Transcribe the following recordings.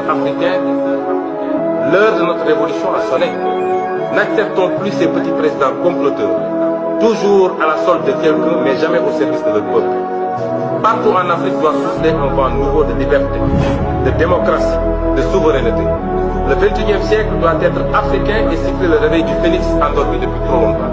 Africains, l'heure de notre révolution a sonné. N'acceptons plus ces petits présidents comploteurs, toujours à la solde de quelqu'un, mais jamais au service de leur peuple. Partout en Afrique doit souffler un vent nouveau de liberté, de démocratie, de souveraineté. Le 21e siècle doit être africain et siffler le réveil du phénix endormi depuis trop longtemps.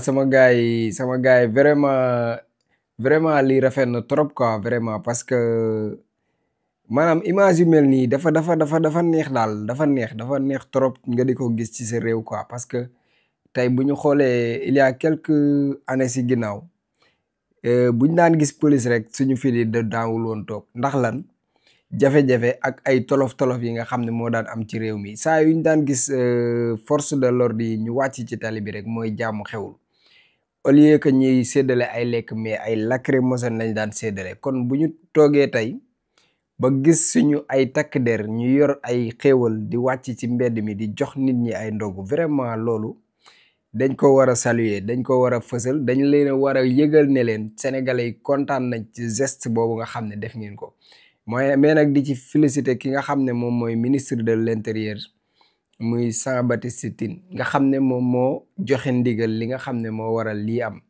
sama gars yi vraiment lii rafet na trop quoi, vraiment, parce que maanaam image yu mel nii dafa neex daal, dafa neex trop nga di ko gis ci sa réew quoi. Parce que tey bu ñu xoolee il y a quelques années si ginnaaw buñ daan gis police rek suñu fii di daawul woon toog. Ndax lan? Jafe-jafe ak ay tolof-tolof yi nga xam ne moo daan am ci réew mi. Saa yuñ daan gis force de l'ordre yi ñu wàcc ci tali bi rek mooy jàmm xewul. Au lieu que ñuy séddale ay lekk, mais ay lacrymogène lañ daan séddale. Kon bu ñu toogee tey ba gis suñu ay takk der ñu yor ay xéewal di wàcc ci mbedd mi di jox nit ñi ay ndogu, vraiment loolu dañ ko war a saluer, dañ ko war a fësal, dañ leen a war a yëgal ne leen sénégalais yi kontaan nañ ci geste boobu nga xam ne def ngeen ko. mais nag di ci féliciter ki nga xam ne moom mooy ministre de l'intérieur muy Jean-Baptiste Tine nga xam ne moom moo joxe ndigal li nga xam ne moo waral lii am.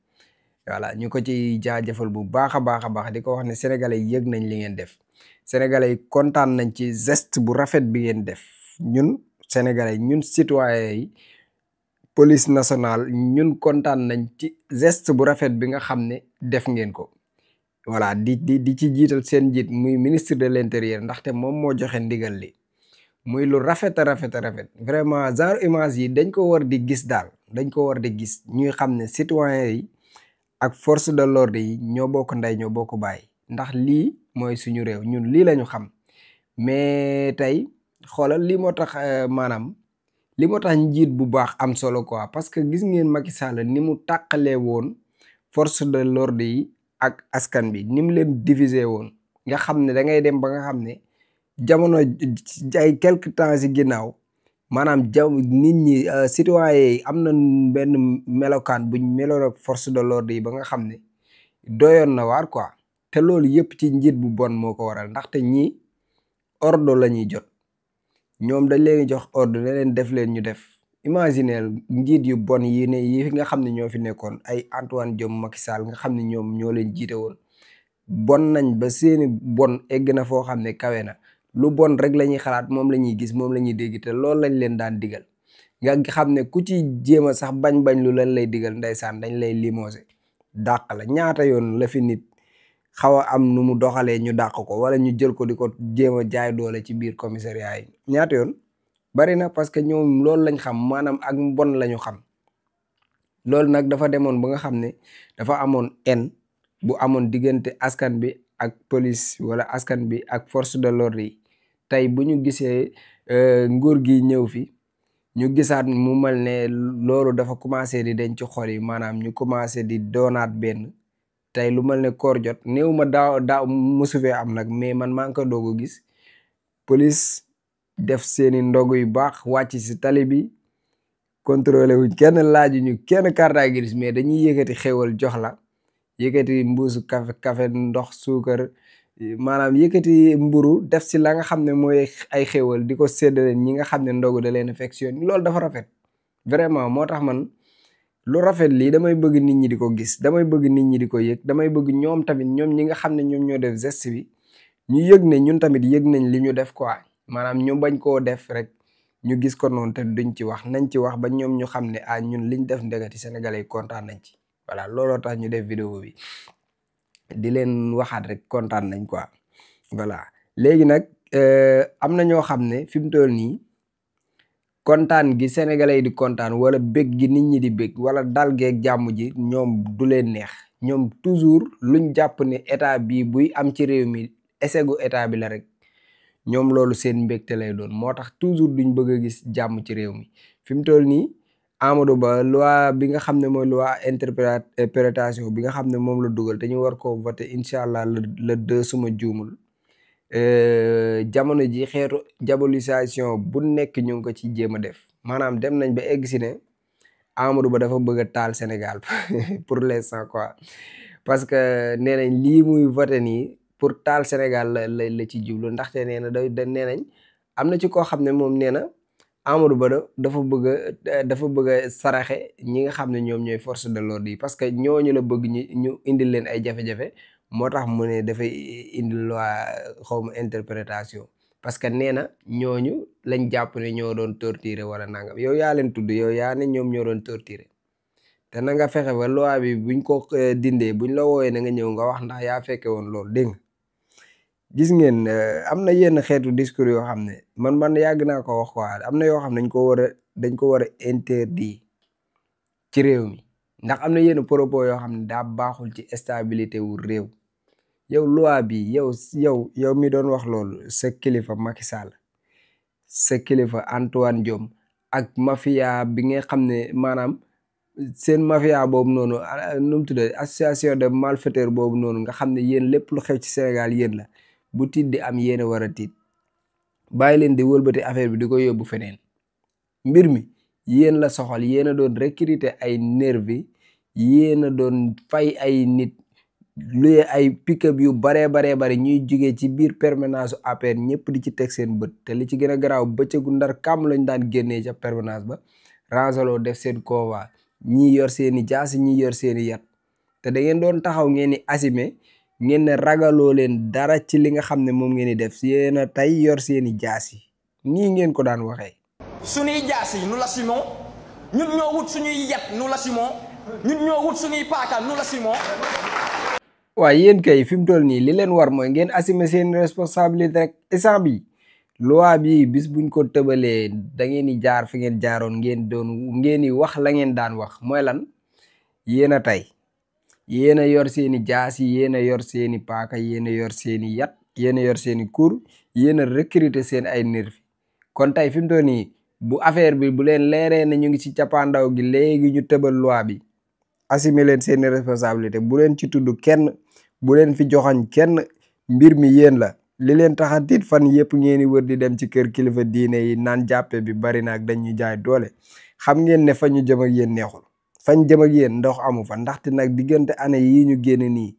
Voilà, ñu ko ci jaajëfal bu baax a baax di ko wax ne sénégalais yi yëg nañ li ngeen def, sénégalais yi kontaan nañ ci geste bu rafet bi ngeen def. ñun sénégalais, ñun citoyens yi, police nationale, ñun kontaan nañ ci geste bu rafet bi nga xam ne def ngeen ko. Voilà, di ci jiital seen njiit muy ministre de l'intérieur, ndaxte moom moo joxe ndigal li, muy lu rafet a rafet vraiment. Genre image yi dañ ko war di gis daal, dañ ko war di gis, ñuy xam ne citoyens yi ak force de l'ordre yi ñoo bokk ndey ñoo bokk baay. Ndax lii mooy suñu réew, ñun lii lañu xam. Mais tey xoolal lii moo tax maanaam li moo tax njiit bu baax am solo quoi. Parce que gis ngeen Macky Sall ni mu tàqalee woon force de l'ordre yi ak askan bi, ni mu leen diviser woon, nga xam ne da ngay dem ba nga xam ne jamono ay quelque temps si ginnaaw maanaam nit ñi citoyens yi am na benn melokaan buñ meloon ak force de l'ordre yi ba nga xam ne doyoon na waar quoi. te loolu yëpp ci njiit bu bon moo ko waral, ndaxte ñii ordre la ñuy jot, ñoom dañ leen jox ordre ne leen def leen ñu def. Imagineel njiit yu bon yi nga xam ne ñoo fi nekkoon ay Antoine Diome, Macky Sall, nga xam ne ñoom ñoo leen jiite woon, bon nañ ba seeni bon egg na foo xam ne kawe na. Lu bon rek la ñuy xalaat, moom la ñuy gis, moom la ñuy dégg, te loolu lañ leen daan digal. nga xam ne ku ci jéem a sax bañ lu lan lay digal ndeysaan dañ lay limogé dàq la. ñaata yoon la fi nit xaw a am nu mu doxalee ñu dàq ko wala ñu jël ko di ko jéem a jaay doole ci biir commissariat yi ñaata yoon bari na parce que ñoom loolu lañ xam maanaam ak mbon lañu xam. loolu nag dafa demoon ba nga xam ne dafa amoon haine bu amoon diggante askan bi ak police wala askan bi ak force de l'ordre yi. tey bu ñu gisee nguur gi ñëw fi ñu gisaat mu mel ne loolu dafa commencé di denc xol yi maanaam ñu commencé di doonaat benn tey lu mel ne koor jot néew ma daaw mosu fee am nag mais man maa ngi ko doog a gis police def seeni ndogu yu baax wàcc si tali bi contrôlé wuñ kenn laaju ñu kenn carte grise mais dañuy yëkkati xéwal jox la yëkkati mbuusu café ndox suukar maanaam yëkkati mburu def si la nga xam ne mooy ay xéwal di ko séddale ñi nga xam ne ndogu da leen affection loolu dafa rafet vraiment moo tax man lu rafet lii damay bëgg nit ñi di ko gis damay bëgg nit ñi di ko yëg damay bëgg ñoom tamit ñoom ñi nga xam ne ñoom ñoo def geste bi ñu yëg ne ñun tamit yëg nañ li ñu def quoi maanaam ñu bañ koo def rek ñu gis ko noonu te duñ ci wax nañ ci wax ba ñoom ñu xam ne ñun liñ def ndegati sénégalais yi kontaan nañ ci voilà looloo tax ñu def vidéo bi di leen waxaat rek kontaan nañ quoi voilà léegi nag am na ñoo xam ne fi mu toll nii kontaan gi sénégalais yi di kontaan wala bég gi nit ñi di bég wala dal geeg jàmm ji ñoom du leen neex ñoom toujours luñ jàpp ne état bi buy am ci réew mi esegu état bi la rek ñoom loolu seen mbégte lay doon moo tax toujours duñ bëgg a gis jàmm ci réew mi fi mu toll nii Amadou Ba loi bi nga xam ne mooy loi interprétation bi nga xam ne moom la dugal te ñu war koo voté incha allah le 2 suma juumul jamono ji xeetu diabolisation bu nekk ñu ngi ko ci jéem a def maanaam dem nañ ba egg si ne Amadou Ba dafa bëgg a taal Sénégal pour l'instant quoi parce que nee nañ lii muy voté nii pour taal Sénégal la ci jublu ndaxte nee na nee nañ am na ci koo xam ne moom nee na Amadou Ba dafa bëgg a saraxe ñi nga xam ne ñoom ñooy force de l'ordre yi parce que ñooñu la bëgg ñu indil leen ay jafe-jafe moo tax mu ne dafay indil loi xawma interprétation parce que nee na ñooñu lañ jàpp ne ñoo doon torturer wala nangam yow yaa leen tudd yow yaa ne ñoom ñoo doon torturer te na nga fexe ba loi bi buñ ko dindee buñ la wooyee na nga ñëw nga wax ndax yaa fekke woon loolu dégg nga gis ngeen am na yenn xeetu discours yoo xam ne man yàgg naa ko wax quoi am na yoo xam ne dañ ko war a interdit ci réew mi ndax am na yenn propos yoo xam ne daa baaxul ci stabilité wu réew yow loi bi yow mi doon wax loolu sa kilifa Macky Sall sa kilifa Antoine Diome ak mafia bi nga xam ne maanaam seen mafia boobu noonu nu mu tuddee association de malfaiteurs boobu noonu nga xam ne yéen lépp lu xew ci Sénégal yéen la bu tiit di am yéen a war a tiit bàyyi leen di wëlbati affaire bi di ko yóbbu feneen mbir mi yéen la soxal yéen a doon recruter ay nervi yéen a doon fay ay nit luye ay pick-up yu baree ñuy jugee ci biir permanence su APR ñëpp di ci teg seen bët te li ci gën a garaaw bëccëgu ndar kàmm lañ daan génnee ca permanence ba ransaloo def seen convoi ñii yor seeni jaasi ñii yor seeni yat te da ngeen doon taxaw ngeen ni assumé ngeen ne ragaloo leen dara ci li nga xam ne moom ngeen di def yéen a tey yor seeni jaasi nii ngeen ko daan waxee. suñuy jaasi nous l'assumons ñun ñoo wut suñuy yat nous l'assumons ñun ñoo wut suñuy paaka nous l'assumons. waaye yéen kay fi mu toll nii li leen war mooy ngeen assumer seen responsabilité rek instant bi loi bi bis buñ ko tëbalee da ngeen di jaar fi ngeen jaaroon ngeen di wax la ngeen daan wax mooy lan yéen a tey yéen a yor seeni jaas yi yéen a yor seeni paaka yéen a yor seeni yat yéen a yor seeni kur yéen a recruter seen ay nervi kon tey fi mu toll nii bu affaire bi bu leen leeree ne ñu ngi ci cappaandaw gi léegi ñu tëbal loi bi assumer leen seeni responsabilité bu leen ci tudd kenn bu leen fi joxañ kenn mbir mi yéen la li leen tax a tiit fan yëpp ngeen di wër di dem ci kër kilifa diine yi naan jàppe bi bari na ak dañuy jaay doole xam ngeen ne fa ñu jëm ak yéen neexul fañ jëm ak yéen ndox amu fa ndaxte nag diggante année yii ñu génn nii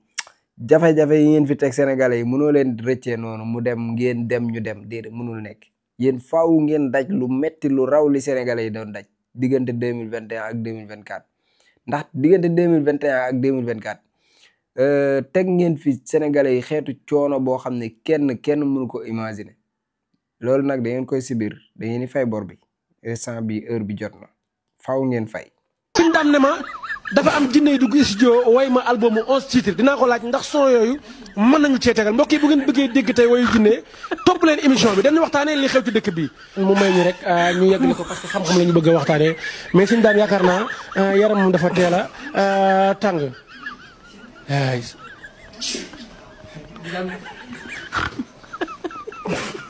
jafe-jafe yi ngeen fi teg sénégalais yi mënoo leen rëccee noonu mu dem ngeen dem ñu dem déedéet mënul nekk yéen faaw ngeen daj lu metti lu raw li sénégalais yi doon daj diggante 2021 ak 2024 ndax diggante 2021 ak 2024 teg ngeen fi sénégalais yi xeetu coono boo xam ne kenn mënu ko imaginer loolu nag da ngeen koy sibir da ngeen di fay bor bi instant bi heure bi jot na faaw ngeen fay. suñ daam ne ma dafa am jinne yi dugg studio way ma album 11 titres dinaa ko laaj ndax son yooyu mën nañu cee tegal mbokk yi bu ngeen bëggee dégg tey wayu jinne topp leen émission bi dañu waxtaanee li xew ci dëkk bi. mu may ñu rek ñu yeggali ko parce que xam-xam la ñu bëgg a waxtaanee mais suñ daam yaakaar naa yaram moom dafa teel a tàng.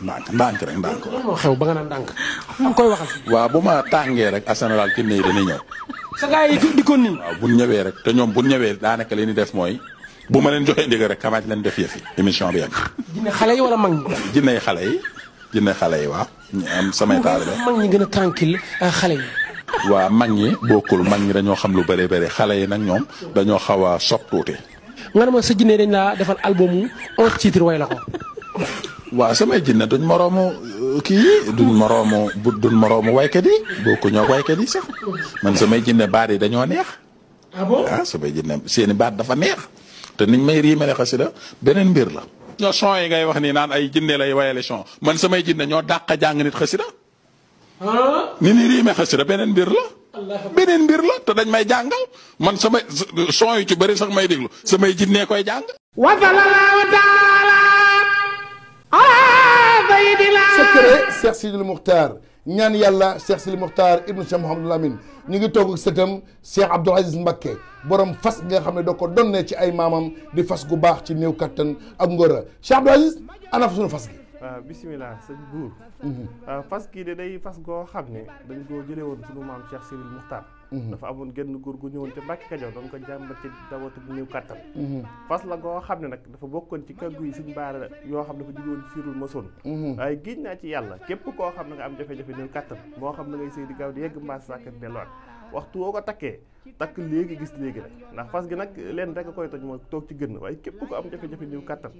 ndànk rek ndànk. lan moo xew ba nga naan ndànk am koy waxal. waaw bu ma tàngee rek en général kinne yi dañuy ñëw. sa gars yi di ko nii. waaw bu ñu ñëwee rek te ñoom bu ñu ñëwee daanaka li ñu def mooy bu ma leen joxee ndigal rek kamaat leen def yëfi émission bi yem. jinne xale yi wala mag ñi. jinne xale yi waaw. ñu am samay taalibe mag ñi gën a tranquille xale yi. waa mag ñi bokkul mag ñi dañoo xam lu bëree bëri xale yi nag ñoom dañoo xaw a sopp tuuti. nga ne ma sa jinne dañ laa defal album 11 titres way la ko. waaw samay jinne duñ moroomu kii duñ moroomu waykat yi bokku ñoo waykat yi sax man samay jinne baat yi dañoo neex. ah bon samay jinne seeni baat dafa neex te niñ may riimale xasida beneen mbir la. ñoo son yi ngay wax nii naan ay jinne lay wayale son man samay jinne ñoo dàq jàng nit xasida ni ni riime xasida beneen mbir la. beneen mbir la te dañ may jàngal man samay son yu ci bëri sax may déglu samay jinne koy jàng. secret Cheikh Sidil Muxtaar ñaan yàlla Cheikh Sidil Muxtaar ibnu Cheikh Mouhamadul Amin ñu ngi toog ak sëtam Cheikh Abdoul Aziz Mbacké borom fas nga xam ne doo ko donnee ci ay maamam di fas gu baax ci néew kattan ak ngóora Cheikh Abdoul Aziz ana fa suñu fas gi. waaw bisimilah sëñ buur fas kii de day fas goo xam ne dañ koo jëlee woon sunu maam Cheikh Sidil Muxtaar dafa amoon genn góor gu ñëwoon te Mbàkke Kajoor doon ko jàmbat ci dawatu bu néew kattan fas la goo xam ne nag dafa bokkoon ci kàggu yi suñ baara yoo xam ne dafa jóge woon siirul masoon waaye géej naa ci yàlla képp koo xam ne nga am jafe-jafe néew kattan moo xam ne ngay sëy di gaaw di yegg mbaas sàkkat delluwaat waxtu woo ko takkee takk léegi gis léegi nag ndax fas gi nag leen rek a koy toj mooy toog ci gën waaye képp ko am jafe-jafe néew kattan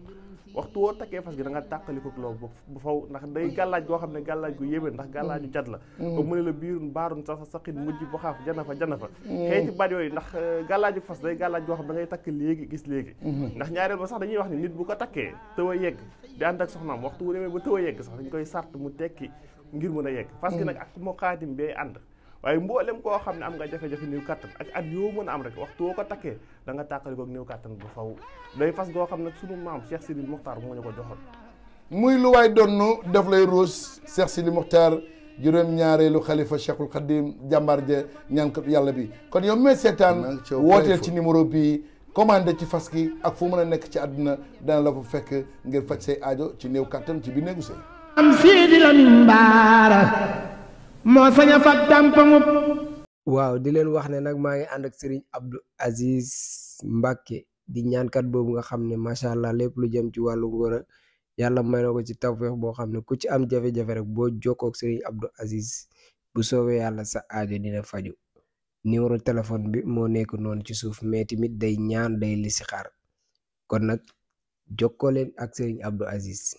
waxtu woo takkee fas gi da nga tàqaliko loolu bu faw ndax day gàllaaj goo xam ne gàllaaj gu yéeme ndax gàllaaju cat la ba mu ne la biirun baarun sa saqin mujj bu xaaf jana fa xëyti baat yooyu ndax gàllaaju fas day gàllaaj goo xam ne da ngay takk léegi gis léegi ndax ñaareel ba sax dañuy wax ni nit bu ko takkee tëw a yegg di ànd ak soxnaam waxtu wu demee ba tëw a yegg sax dañ koy sart mu tekki ngir mën a yegg fas gi nag ak moo xaatim bee ànd waaye mboolem koo xam ne am nga jafe-jafe néew kattan ak at yoo mën a am rek waxtu woo ko takkee da nga tàqalikook néew kattan bu faw day fas goo xam ne sunu maam Cheikh Sidil Muxtaar moo ñu ko joxoon muy lu waay donnu daf lay ruus Cheikh Sidil Muxtaar juróom-ñaareelu xalifa Cheikhul Khadim jàmbaar ja ñaan ko yàlla bi kon yow mee seetaan wooteel ci numéro bii commandé ci fas gi ak fu mën a nekk ci àdduna dana la fa fekk ngir faj say aajo ci néew kattan ci bi néegu sëy am Sidi Lamin Baara moo sañ a fat tàmpaŋub. waaw di leen wax ne nag maa ngi ànd ak Serigne Abdou Aziz Mbacké di ñaankat boobu nga xam ne macha allah lépp lu jëm ci wàllu ngóora yàlla may na ko ci tawfeex boo xam ne ku ci am jafe-jafe rek boo jokkoo ak Serigne Abdou Aziz bu soobee yàlla sa aajo dina faju numéro téléphone bi moo nekk noonu ci suuf mais tamit day ñaan day listixaar kon nag jokkoo leen ak Serigne Abdou Aziz.